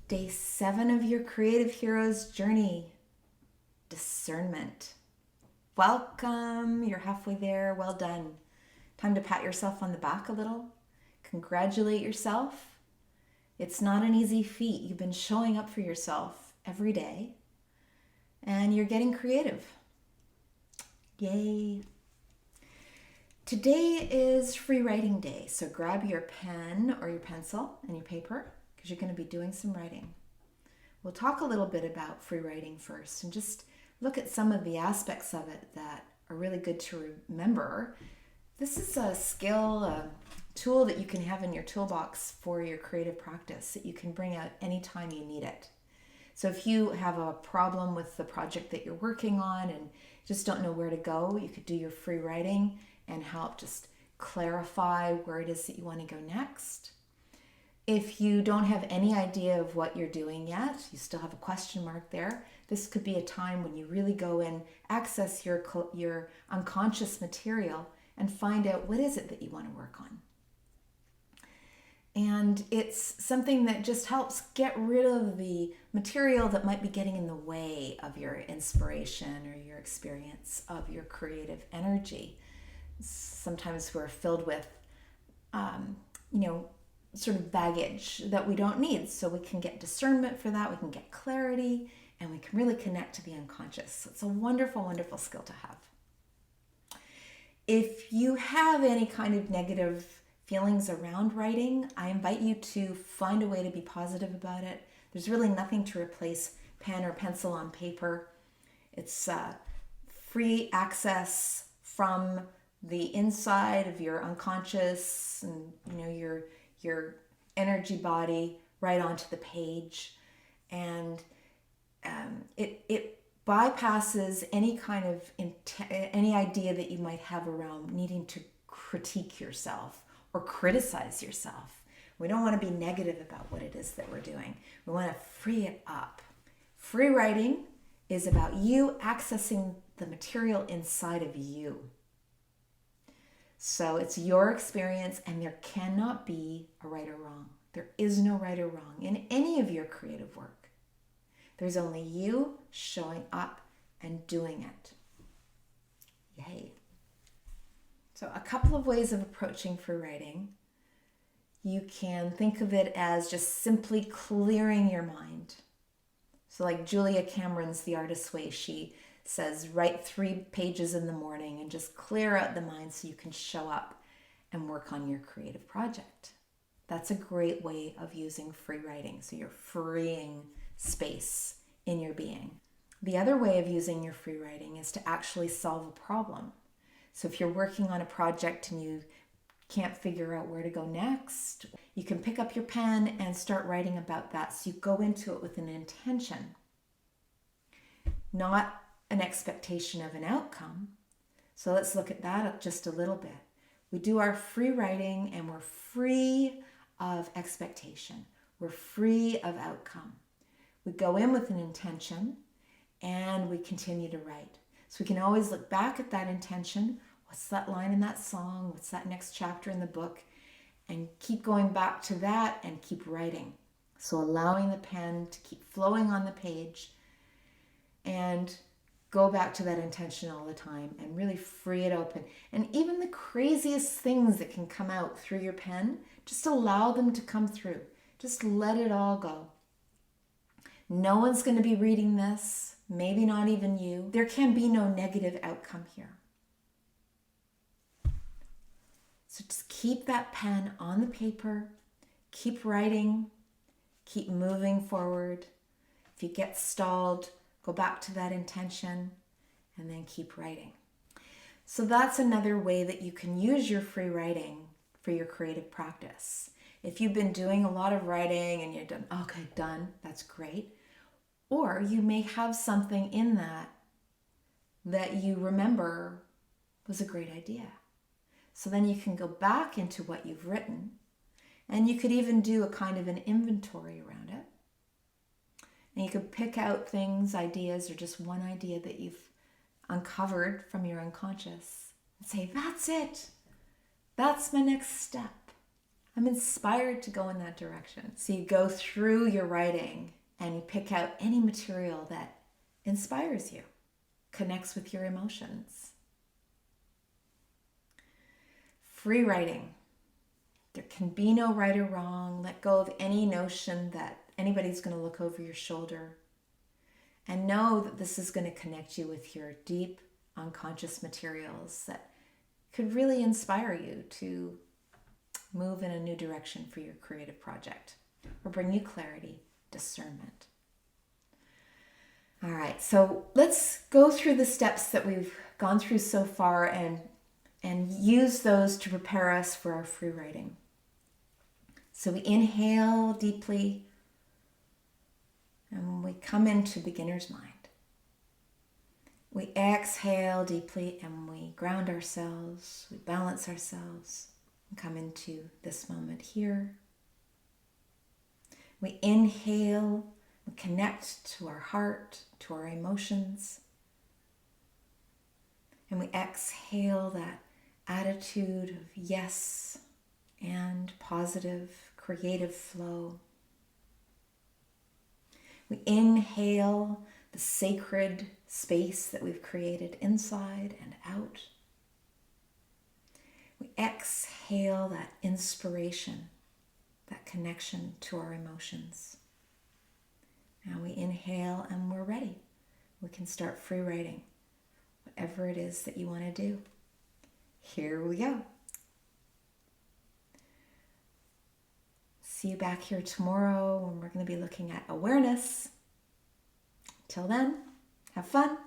Day 7 of your creative hero's journey, discernment. Welcome, you're halfway there, well done. Time to pat yourself on the back a little, congratulate yourself. It's not an easy feat. You've been showing up for yourself every day and you're getting creative. Yay. Today is free writing day, so grab your pen or your pencil and your paper because you're going to be doing some writing. We'll talk a little bit about free writing first and just look at some of the aspects of it that are really good to remember. This is a skill, a tool that you can have in your toolbox for your creative practice that you can bring out anytime you need it. So if you have a problem with the project that you're working on and just don't know where to go, you could do your free writing and help just clarify where it is that you want to go next. If you don't have any idea of what you're doing yet, you still have a question mark there, this could be a time when you really go and access your unconscious material and find out what is it that you want to work on. And it's something that just helps get rid of the material that might be getting in the way of your inspiration or your experience of your creative energy. Sometimes we're filled with, sort of baggage that we don't need. So we can get discernment for that, we can get clarity, and we can really connect to the unconscious. So it's a wonderful, wonderful skill to have. If you have any kind of negative feelings around writing, I invite you to find a way to be positive about it. There's really nothing to replace pen or pencil on paper. It's free access from the inside of your unconscious and your energy body right onto the page, and it bypasses any kind of any idea that you might have around needing to critique yourself or criticize yourself. We don't want to be negative about what it is that we're doing. We want to free it up. Free writing is about you accessing the material inside of you. So it's your experience, and there cannot be a right or wrong. There is no right or wrong in any of your creative work. There's only you showing up and doing it. Yay. So a couple of ways of approaching free writing. You can think of it as just simply clearing your mind. So like Julia Cameron's The Artist's Way, she says write 3 pages in the morning and just clear out the mind so you can show up and work on your creative project. That's a great way of using free writing. So you're freeing space in your being. The other way of using your free writing is to actually solve a problem. So if you're working on a project and you can't figure out where to go next, you can pick up your pen and start writing about that. So you go into it with an intention, not an expectation of an outcome. So let's look at that just a little bit. We do our free writing and we're free of expectation. We're free of outcome. We go in with an intention and we continue to write. So we can always look back at that intention. What's that line in that song? What's that next chapter in the book? And keep going back to that and keep writing. So allowing the pen to keep flowing on the page and go back to that intention all the time and really free it open. And even the craziest things that can come out through your pen, just allow them to come through. Just let it all go. No one's going to be reading this, maybe not even you. There can be no negative outcome here. So just keep that pen on the paper, keep writing, keep moving forward. If you get stalled, go back to that intention and then keep writing. So that's another way that you can use your free writing for your creative practice. If you've been doing a lot of writing and you're done, okay, done, that's great. Or you may have something in that you remember was a great idea. So then you can go back into what you've written, and you could even do a kind of an inventory around it. And you could pick out things, ideas, or just one idea that you've uncovered from your unconscious and say, that's it. That's my next step. I'm inspired to go in that direction. So you go through your writing and you pick out any material that inspires you, connects with your emotions. Free writing. There can be no right or wrong. Let go of any notion that anybody's going to look over your shoulder. And know that this is going to connect you with your deep unconscious materials that could really inspire you to move in a new direction for your creative project or bring you clarity, discernment. All right, so let's go through the steps that we've gone through so far and use those to prepare us for our free writing. So we inhale deeply and we come into beginner's mind. We exhale deeply and we ground ourselves, we balance ourselves, and come into this moment here. We inhale, we connect to our heart, to our emotions. And we exhale that attitude of yes and positive, creative flow. We inhale the sacred space that we've created inside and out. We exhale that inspiration, that connection to our emotions. Now we inhale and we're ready. We can start free writing, whatever it is that you want to do. Here we go. See you back here tomorrow when we're going to be looking at awareness. Till then, have fun.